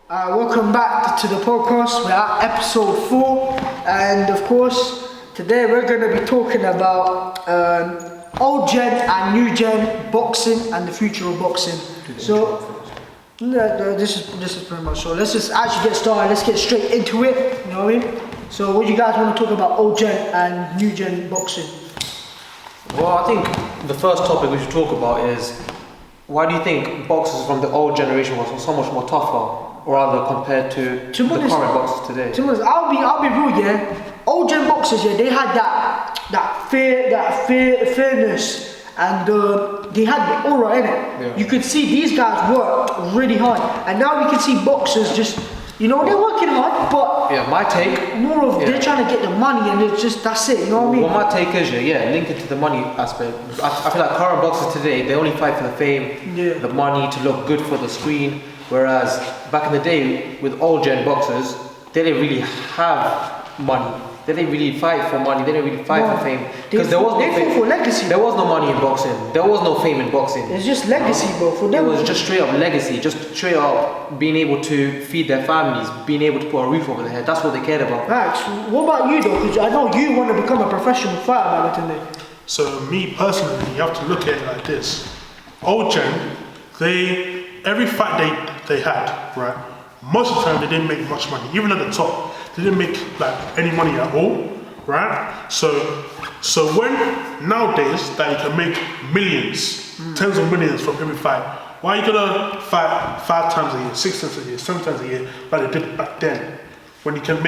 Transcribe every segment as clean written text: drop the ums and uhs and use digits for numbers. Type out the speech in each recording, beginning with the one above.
Welcome back to the podcast. We're at episode 4, and of course, today we're going to be talking about old gen and new gen boxing and the future of boxing. This is pretty much so. Let's just actually get started. Let's get straight into it. You know what I mean? So, what do you guys want to talk about old gen and new gen boxing? Well, I think the first topic we should talk about is why do you think boxers from the old generation were so much more tougher? Or rather compared to the current boxers today. To be honest, I'll be real, yeah. Old gen boxers, yeah, they had that fairness, and they had the aura in it. Yeah. You could see these guys worked really hard, and now we can see boxers just, they're working hard, but my take more of they're trying to get the money, and it's just that's it. You know what I mean? Well, my take is linked it to the money aspect. I feel like current boxers today, they only fight for the fame, the money, to look good for the screen. Whereas back in the day with old gen boxers, they didn't really have money. They didn't really fight for money. They didn't really fight for fame because there was no fame. For legacy. There was no money in boxing. There was no fame in boxing. It's just legacy, bro. For them, it was just straight up legacy. Just straight up being able to feed their families, being able to put a roof over their head. That's what they cared about. Max, what about you though? Because I know you want to become a professional fighter, Tunde. So me personally, you have to look at it like this. Old gen, every fight they had, right? Most of the time they didn't make much money. Even at the top, they didn't make any money at all, right? So when nowadays that you can make millions, tens of millions from every fight, why are you gonna fight 5 times a year, 6 times a year, 7 times a year like they did back then? When you can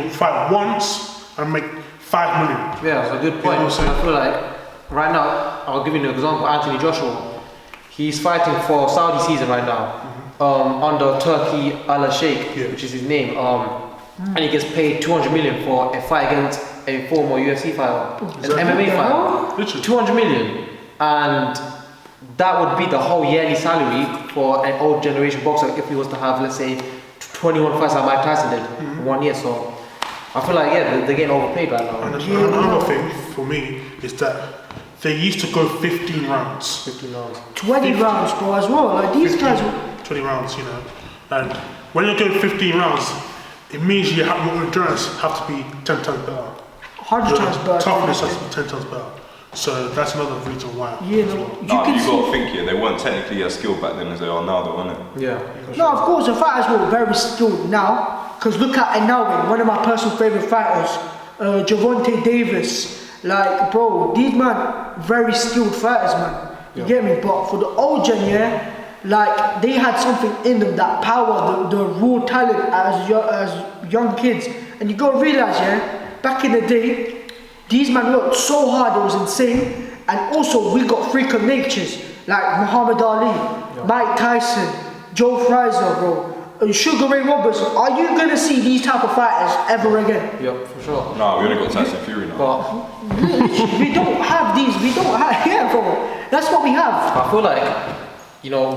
fight once and make 5 million. Yeah, that's a good point. I feel like right now, I'll give you an example. Anthony Joshua, he's fighting for Saudi season right now. Under Turkey Al Sheikh, which is his name, and he gets paid 200 million for a fight against a former UFC fighter, an MMA fighter. 200 million, and that would be the whole yearly salary for an old generation boxer if he was to have, let's say, 21 fights like Mike Tyson did in 1 year. So I feel like they're getting overpaid right now. And another thing for me is that they used to go 15 rounds. 20 rounds, bro, as well. Like these guys. 20 rounds, and when you're going 15 rounds, it means your endurance have to be 10 times better. 100 times better. Toughness has to be 10 times better. So that's another reason why. You got to think, they weren't technically as skilled back then as they are now, though, weren't they? Yeah. No, of course, the fighters were very skilled now. Because look at Inoue, one of my personal favorite fighters, Gervonta Davis. Like, bro, these man, very skilled fighters, man. You get me? But for the old gen, like they had something in them, that power, the raw talent as young kids. And you gotta realize, back in the day, these men worked so hard, it was insane. And also we got freak of natures like Muhammad Ali, Mike Tyson, Joe Frazier, bro, Sugar Ray Robertson. Are you gonna see these type of fighters ever again? Yep, for sure. No, we only got Tyson Fury now. But we don't have these. We don't have, bro. That's what we have. I feel like,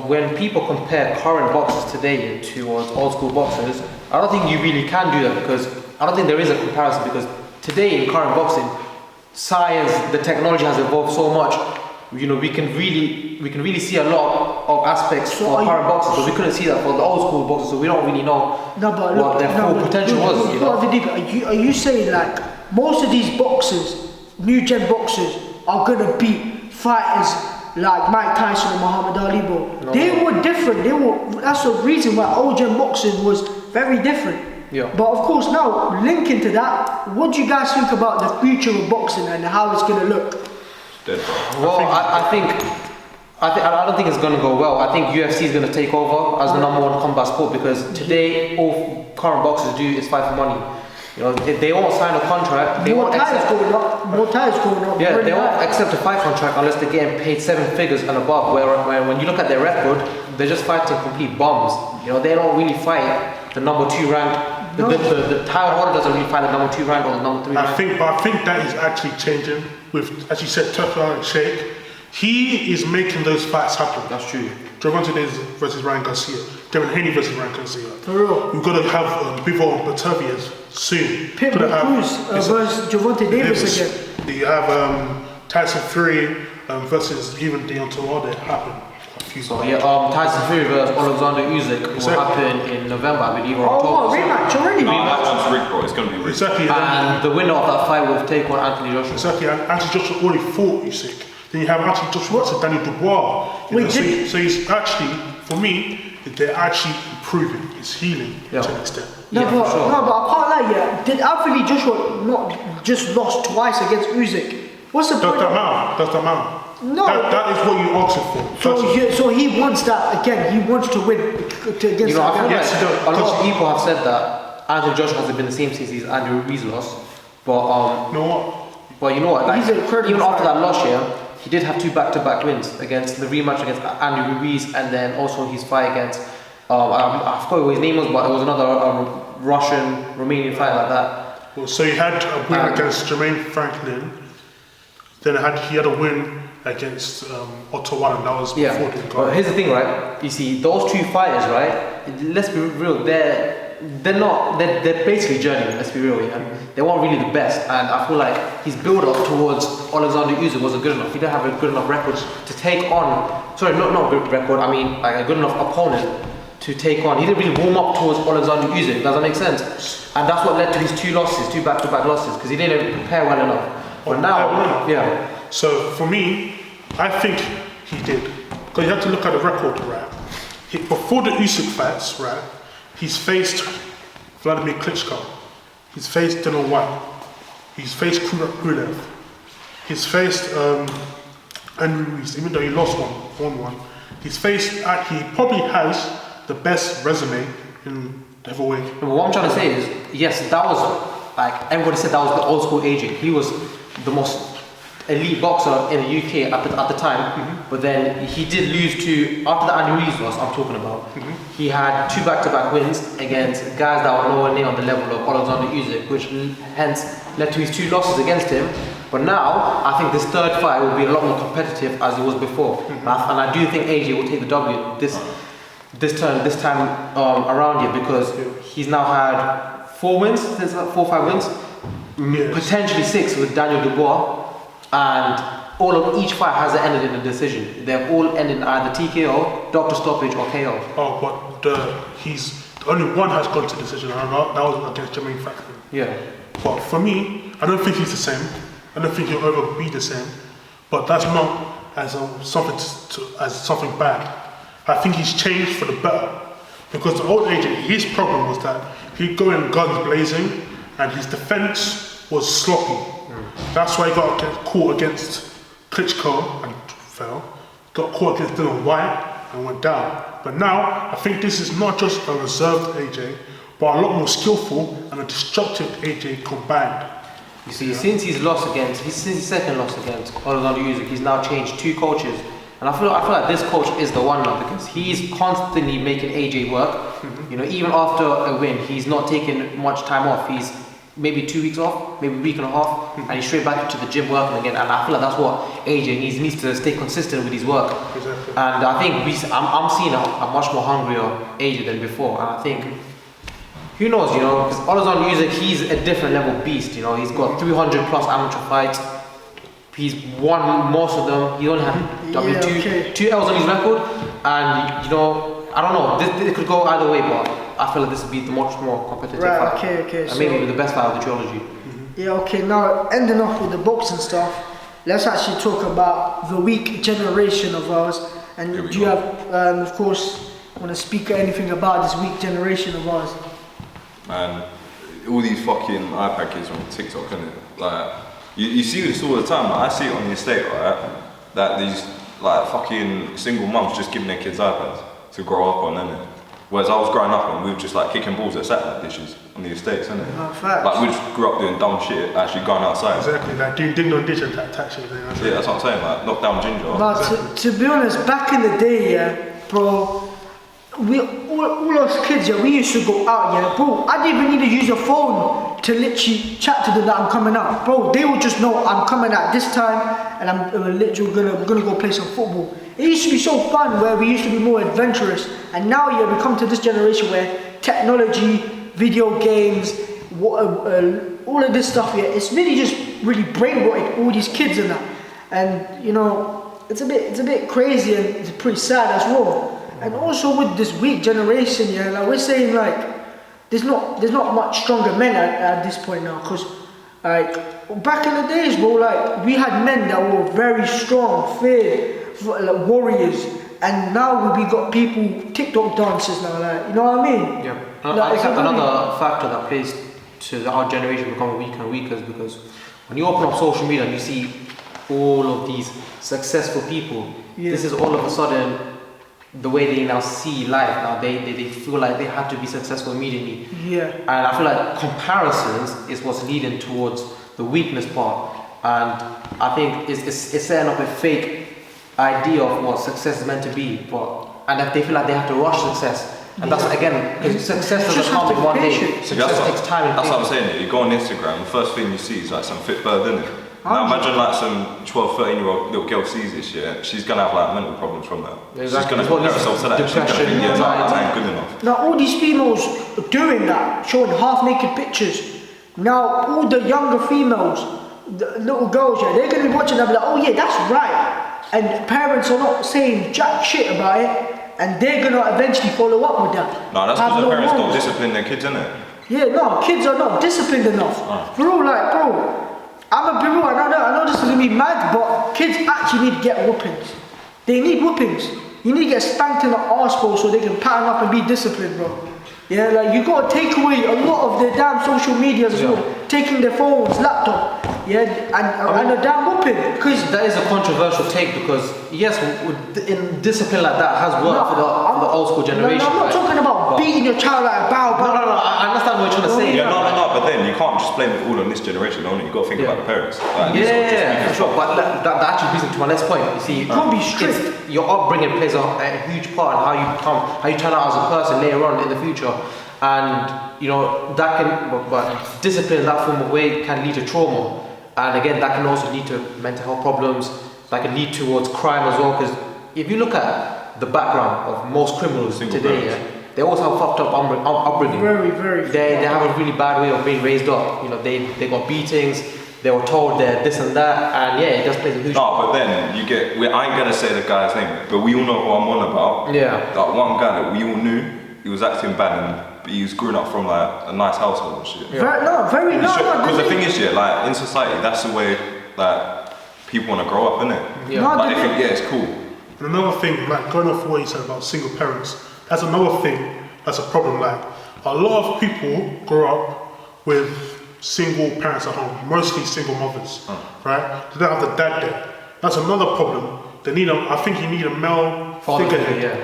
when people compare current boxers today towards old school boxers, I don't think you really can do that because I don't think there is a comparison because today in current boxing, science, the technology has evolved so much. We can really see a lot of aspects for current boxers, but we couldn't see that for the old school boxers, so we don't really know what their full potential was. Are you saying like most of these boxers, new gen boxers, are gonna beat fighters like Mike Tyson and Muhammad Ali, bro? No. They were different. That's the reason why old gen boxing was very different. Yeah. But of course, now linking to that, what do you guys think about the future of boxing and how it's gonna look? Well, I don't think it's gonna go well. I think UFC is gonna take over as the #1 combat sport because today all current boxers do is fight for money. If they won't sign a contract, they won't accept. More ties going up. Yeah, they won't accept a fight contract unless they're getting paid 7 figures and above. Where when you look at their record, they're just fighting complete bombs. They don't really fight the #2 ranked. The title holder doesn't really fight the #2 ranked or the #3 ranked. I think that is actually changing with, as you said, Turkey Al Sheikh. He is making those fights happen. That's true. Gervonta Davis versus Ryan Garcia, Devin Haney versus Ryan Garcia. For real. We've got to have Bivol Batavias soon. Pitbull Cruz versus Gervonta Davis again. You have Tyson Fury versus even Deontay Wilder happen So yeah, Tyson Fury versus Alexander Usyk will happen in November, I believe, or October. Oh, rematch already? No, that one's rigged, bro. It's gonna be rigged. Exactly. And the winner of that fight will take on Anthony Joshua. Exactly. And Anthony Joshua already fought Usyk. Then you have Anthony Joshua versus Daniel Dubois. So he's actually, for me, they're actually improving. It's healing to an extent. No, Yeah, but, for sure. no, but I can't lie, yeah. Did Anthony Joshua not just lost twice against Usyk? What's the point? Does that matter? No. That is what you asked for. So he wants that again. He wants to win against You know, I that feel guy. Yes, he does. like a lot of people have said that Anthony Joshua hasn't been the same since his Andy Ruiz loss. But You know what? But you know what? Like, He's an incredible even after fighter. that loss, yeah, he did have 2 back-to-back wins against the rematch against Andy Ruiz, and then also his fight against I forgot what his name was, but it was another Russian Romanian fight like that. Well, so he had a win against Jermaine Franklin. Then he had a win against Otto One, and that was before Yeah. the But guy. here's the thing, right? You see, those 2 fighters, right? Let's be real. They're basically journeymen. Let's be real, yeah. They weren't really the best, and I feel like his build-up towards Alexander Usyk wasn't good enough. He didn't have a good enough record to take on. Sorry, not good record. I mean, like a good enough opponent to take on. He didn't really warm up towards Alexander Usyk. Does that make sense? And that's what led to his 2 losses, 2 back-to-back losses, because he didn't prepare well enough. But now, yeah. So for me, I think he did. Because you have to look at the record, right? Before the Usyk fights, right, he's faced Vladimir Klitschko. He's faced Dylan White. He's faced Kulev. He's faced Andrew Ruiz, even though he lost 1-1. He's faced, he probably has the best resume in heavyweight. But what I'm trying to say is, yes, that was like everybody said that was the old school AJ. He was the most elite boxer in the UK at the time. But then he did lose to, after the Andy Ruiz loss I'm talking about, he had 2 back-to-back wins against guys that were nowhere near on the level of Alexander Usyk, which hence led to his 2 losses against him. But now I think this 3rd fight will be a lot more competitive as it was before, and I do think AJ will take the W this time around here, because he's now had 4 wins, 4 or 5 wins, potentially 6 with Daniel Dubois, and each fight has ended in a decision. They've all ended in either TKO, doctor stoppage, or KO. Oh, but the only one has gone to decision, and that was against Jermaine Franklin. Yeah. But for me, I don't think he's the same. I don't think he'll ever be the same. But that's not as something bad. I think he's changed for the better. Because the old AJ, his problem was that he'd go in guns blazing, and his defense was sloppy. That's why he got caught against Klitschko and fell. Got caught against Dylan White and went down. But now, I think this is not just a reserved AJ, but a lot more skillful and a destructive AJ combined. You see, since his 2nd loss against Alexander Usyk, he's now changed 2 coaches. And I feel like this coach is the one now, because he's constantly making AJ work. You know, even after a win, he's not taking much time off. He's maybe 2 weeks off, maybe a week and a half, and he's straight back into the gym working again. And I feel like that's what AJ needs. He needs to stay consistent with his work. Exactly. And I think I'm seeing a much more hungrier AJ than before. And I think, who knows, you know, because Alexander Usyk, he's a different level beast. You know, he's got 300 plus amateur fights. He's won most of them. He only had two L's on his record, and you know, I don't know. This could go either way, but I feel like this would be the much more competitive fight. Okay. And maybe the best fight of the trilogy. Yeah, okay. Now ending off with the boxing stuff, let's actually talk about the weak generation of ours. And do you have, of course, want to speak anything about this weak generation of ours? Man, all these fucking iPad kids on TikTok, innit? Like, you see this all the time. Like, I see it on the estate, right? That these like fucking single mums just giving their kids iPads to grow up on, innit? Whereas I was growing up and we were just like kicking balls at satellite dishes on the estates, innit? No, facts. Like we just grew up doing dumb shit, actually going outside. Exactly, like doing ding dong dish and that shit. Yeah, that's what I'm saying, like knock down ginger. But to be honest, back in the day, yeah, bro, we all us kids, yeah, we used to go out, yeah, bro. I didn't even need to use a phone to literally chat to them that I'm coming out, bro. They would just know I'm coming out this time, and I'm literally gonna go play some football. It used to be so fun, where we used to be more adventurous, and now, yeah, we come to this generation where technology, video games, all of this stuff, yeah, it's really just really brainwashing all these kids and that. And you know, it's a bit crazy and it's pretty sad as well. And also with this weak generation, yeah, like we're saying like there's not much stronger men at this point now, because like back in the days, bro, like we had men that were very strong, feared, like warriors, and now we got people TikTok dancers now, like, you know what I mean? Yeah. Like, I think another factor that plays to our generation becoming weaker and weaker is because when you open up social media and you see all of these successful people, this is all of a sudden the way they now see life. Now they feel like they have to be successful immediately. Yeah. And I feel like comparisons is what's leading towards the weakness part. And I think it's setting up a fake idea of what success is meant to be. And that they feel like they have to rush success. And that's again, because success doesn't come in one day. Success takes time. That's what I'm saying. You go on Instagram, the first thing you see is like some fit bird, isn't it? Now imagine like some 12, 13-year-old little girl sees this shit, she's gonna have like mental problems from that. Exactly. She's gonna compare herself to that. She's gonna think, yeah, that ain't good enough. Now all these females doing that, showing half-naked pictures. Now all the younger females, the little girls, yeah, they're gonna be watching that and be like, oh yeah, that's right. And parents are not saying jack shit about it, and they're gonna eventually follow up with that. No, that's because the parents don't discipline their kids, innit? Yeah, no, kids are not disciplined enough. Bro, I'm a bro, and I know this is gonna be mad, but kids actually need to get whoopings. They need whoopings. You need to get spanked in the arsehole so they can pattern up and be disciplined, bro. Yeah, like you gotta take away a lot of their damn social medias as well. Taking their phones, laptop, yeah, and a damn whooping. Because that is a controversial take, because yes, in discipline like that has worked for the old school generation. No, I'm not talking about beating your child like a bow. No, I understand what you're trying to say. Yeah, no, but then you can't just blame it all on this generation only. You got to think about the parents. Like, for sure. But that actually brings me to my next point. You see, you can't be strict. Your upbringing plays a huge part in how you turn out as a person later on in the future. And you know that can, but discipline in that form of way can lead to trauma, and again that can also lead to mental health problems. That can lead towards crime as well. Because if you look at the background of most criminals today, they also have fucked up upbringing. Very. They have a really bad way of being raised up. You know, they got beatings. They were told they're this and that, and it just plays a huge. No, but then you get. I ain't gonna say the guy's name, but we all know who I'm on about. Yeah. That one guy that we all knew, he was acting bad and. He was growing up from like a nice household and shit. Yeah. Very Because the thing is, like in society, that's the way that people want to grow up, innit? Yeah. Like they think, it's cool. And another thing, like going off what you said about single parents, that's another thing that's a problem. Like a lot of people grow up with single parents at home, mostly single mothers, right? They don't have the dad there. That's another problem. They need I think you need a male father figure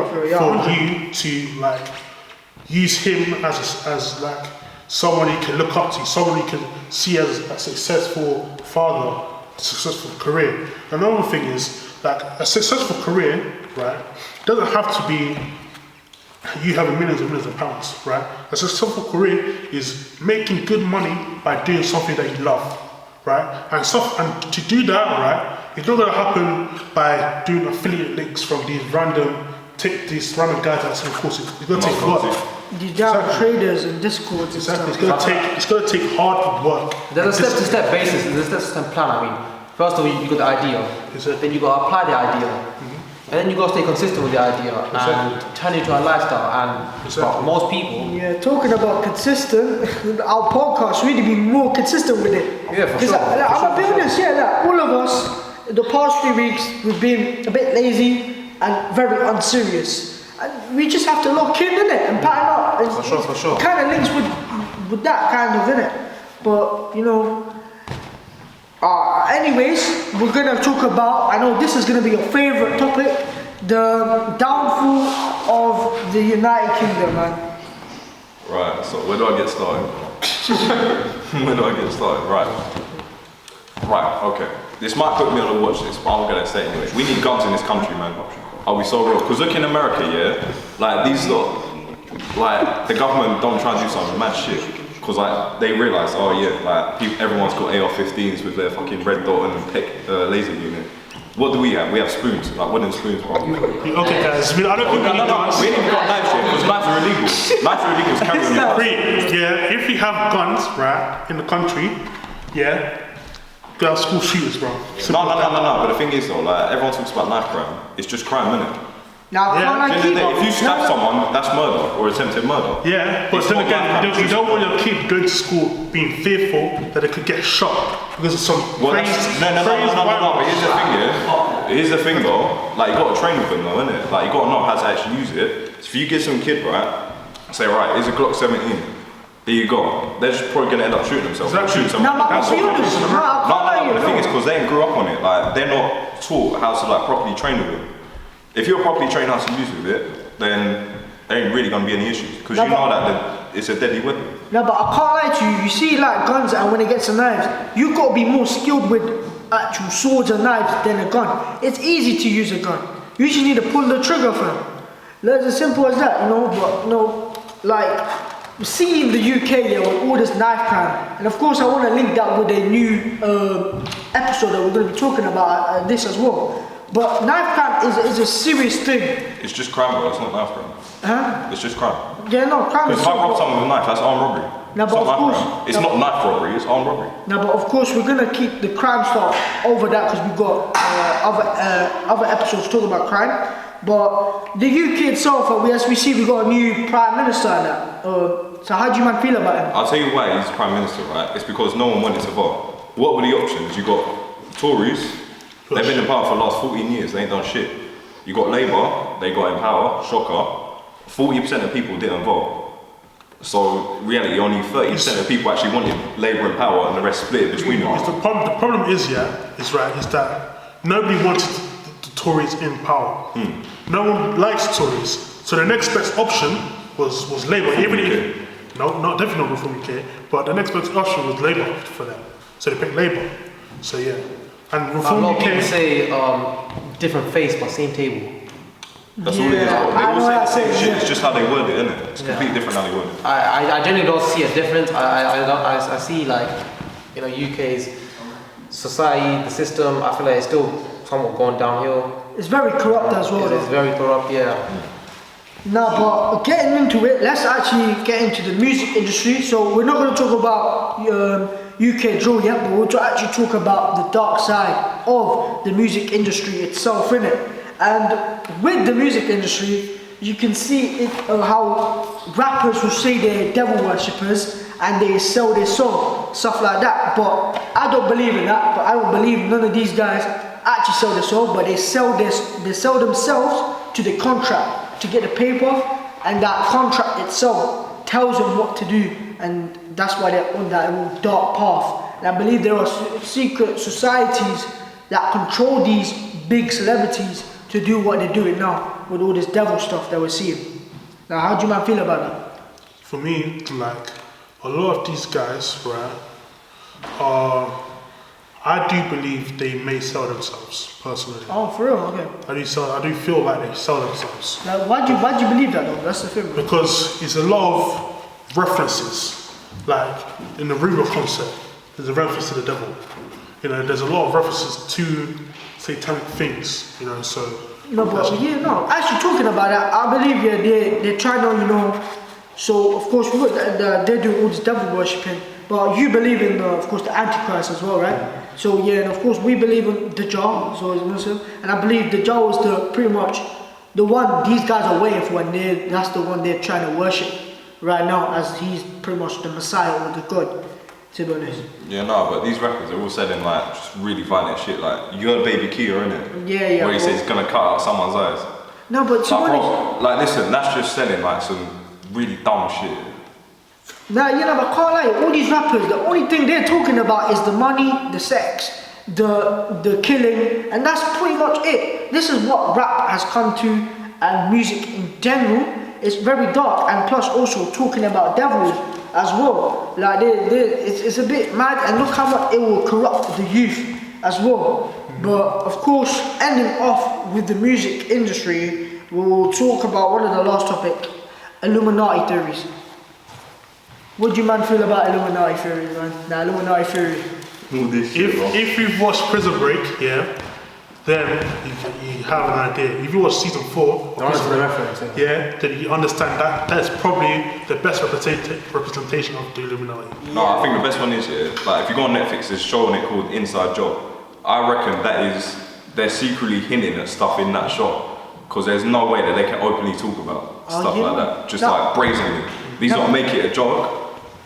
for you to like. Use him as like someone you can look up to, someone you can see as a successful father, a successful career. Another thing is like a successful career, right, doesn't have to be you having millions and millions of pounds, right? A successful career is making good money by doing something that you love, right? And to do that, right, it's not gonna happen by doing affiliate links from these random guys that sell courses. It's gonna take work. These damn traders and discords and stuff. It's gonna take hard work. There's a step-to-step basis. There's a step-to-step plan. I mean, first of all, you got the idea. Then you got to apply the idea. And then you got to stay consistent with the idea and turn it into a lifestyle. And for most people, talking about consistent, our podcast really be more consistent with it. Yeah, for sure. I'm gonna be honest. All of us, the past 3 weeks, we've been a bit lazy and very unserious. And we just have to lock in it and pattern up. And for sure. It kind of links with that kind of, innit? But you know. Anyways, we're gonna talk about. I know this is gonna be your favorite topic: the downfall of the United Kingdom, man. Right. So where do I get started? Right. Okay. This might put me on a watch list, but I'm gonna say it anyway. We need guns in this country, man. Are we so real? Because look in America, like these lot, like the government don't try and do some mad shit. Because like they realise, everyone's got AR-15s with their fucking red dot and laser unit. What do we have? We have spoons, like wooden spoons, bro. Okay, guys. I don't think we need guns. We ain't even got knives yet, because knives are illegal. Knives are illegal to carry on your if we have guns, right, in the country, They are school shooters, bro. No. But the thing is though, like everyone talks about knife crime. It's just crime, innit? Now, Yeah, can't I At the end of keep the day, if you stab No, someone, that's murder or attempted murder. Yeah, but It's then not again, like you don't want your kid going to school being fearful that they could get shot because of some Well, crazy, no. But here's the thing, yeah. Here's the thing though. Like you got to train with them though, innit? Like you got to know how to actually use it. So if you get some kid right, say right, here's a Glock 17. Here you go. They're just probably gonna end up shooting themselves. Exactly. Shoot someone. No, but That's I'll be what honest. happens in No, No, the thing is, because they ain't grew up on it. Like they're not taught how to like properly train with it. If you're properly trained how to use with it, then there ain't really gonna be any issues because No, you know that it's a deadly weapon. No, but I can't lie to you. You see, like guns, and when it gets to knives, you've got to be more skilled with actual swords and knives than a gun. It's easy to use a gun. You just need to pull the trigger, fam. It's as simple as that, you know. But you know, like see in the UK, yeah, with all this knife crime, and of course, I want to link that with a new episode that we're going to be talking about this as well. But knife crime is a serious thing. It's just crime, bro. It's not knife crime. Huh? It's just crime. Yeah, no, crime is Because if I rob someone with a knife, that's armed robbery. No, It's but not of knife course- crime. It's no, not knife robbery. It's armed robbery. Now, but of course, we're gonna keep the crime stuff over that because we've got other episodes talking about crime. But the UK itself, as we see, we got a new prime minister and that. So how do you man feel about him? I'll tell you why he's prime minister, right? It's because no one wanted to vote. What were the options? You got Tories. They've been in power for the last 14 years. They ain't done shit. You got Labour. They got in power. Shocker. 40% of people didn't vote. So, reality, only 30% of people actually wanted Labour in power and the rest split it between them. The problem is that nobody wanted the Tories in power. No one likes Tories. So the next best option was Labour. Even if, definitely not Reform UK, but the next best option was Labour for them. So they picked Labour. So yeah. And A Reform lot of people UK, say different face but same table. That's all it is. Yeah, Bro. They I all know say the what same I'm shit. saying, It's just how they word it, innit? It's Yeah. completely different how they word it. I generally don't see a difference. I see like, you know, UK's society, the system, I feel like it's still somewhat going downhill. It's very corrupt as well. It's very corrupt, yeah. No, but getting into it, let's actually get into the music industry. So we're not going to talk about UK drill yet, but we'll actually talk about the dark side of the music industry itself, innit? And with the music industry, you can see it, how rappers will say they're devil worshippers and they sell their soul, stuff like that. But I don't believe in that. But I don't believe none of these guys actually sell their soul, but they sell themselves to the contract to get the paper, and that contract itself tells them what to do, and that's why they're on that dark path. And I believe there are secret societies that control these big celebrities to do what they're doing now with all this devil stuff that we're seeing. Now, how do you man feel about that? for me, like a lot of these guys, right, I do believe they may sell themselves personally. Oh, for real? Okay. I do feel like they sell themselves Now, why do you believe that though? That's the thing. because it's a lot of references. Like in the Ruber concept, there's a reference to the devil. You know, there's a lot of references to satanic things. You know, so No, but yeah, no. Actually, talking about that, I believe they're trying to, you know. So of course they do all this devil worshipping, but you believe in, of course, the Antichrist as well, right? So yeah, and of course we believe in Dajjal, so as a Muslim, and I believe Dajjal is the pretty much the one these guys are waiting for, and that's the one they're trying to worship right now, as he's pretty much the Messiah or the God. To be honest. Yeah, no, but these rappers are all selling like just really violent shit. Like you heard Baby Kia, innit? Yeah, Where he says he's gonna cut out someone's eyes. No, but to be Like, honest. bro, like listen, that's just selling like some really dumb shit. Nah, you know, but I can't lie, all these rappers, the only thing they're talking about is the money, the sex, the killing, and that's pretty much it. This is what rap has come to, and music in general. It's very dark, and plus also talking about devils as well. Like it's a bit mad, and look how much it will corrupt the youth as well. But of course, ending off with the music industry, we'll talk about one of the last topic, Illuminati theories. What do you man feel about Illuminati theories, man? Nah, Illuminati theory. All this shit, bro. if you've watched Prison Break, yeah, then you have an idea. If you watch season 4, That's the reference. yeah, then you understand that that's probably the best representation of the Illuminati. No, I think the best one is, like if you go on Netflix, there's a show on it called Inside Job. I reckon they're secretly hinting at stuff in that show, because there's no way that they can openly talk about stuff like that, just like brazenly. These don't make it a joke.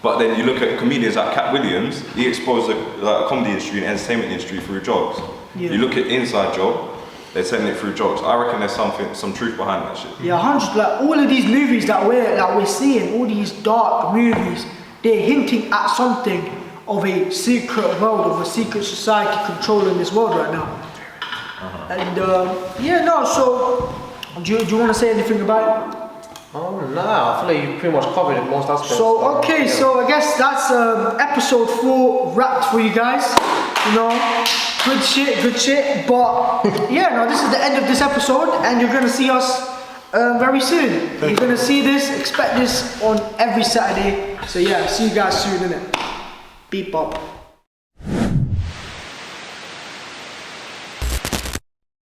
But then you look at comedians like Cat Williams, he exposed the comedy industry and entertainment industry through jokes. Yeah. You look at Inside Job, they're telling it through jokes. I reckon there's some truth behind that shit. Yeah, 100. Like all of these movies that we're seeing, all these dark movies, they're hinting at something of a secret world, of a secret society controlling this world right now. And so do you want to say anything about it? Nah, I feel like you pretty much covered it most aspects. So okay, so I guess that's episode 4 wrapped for you guys. You know, good shit. But yeah, no, this is the end of this episode, and you're gonna see us very soon. You're gonna see this. Expect this on every Saturday. So yeah, see you guys soon, innit? Beep up.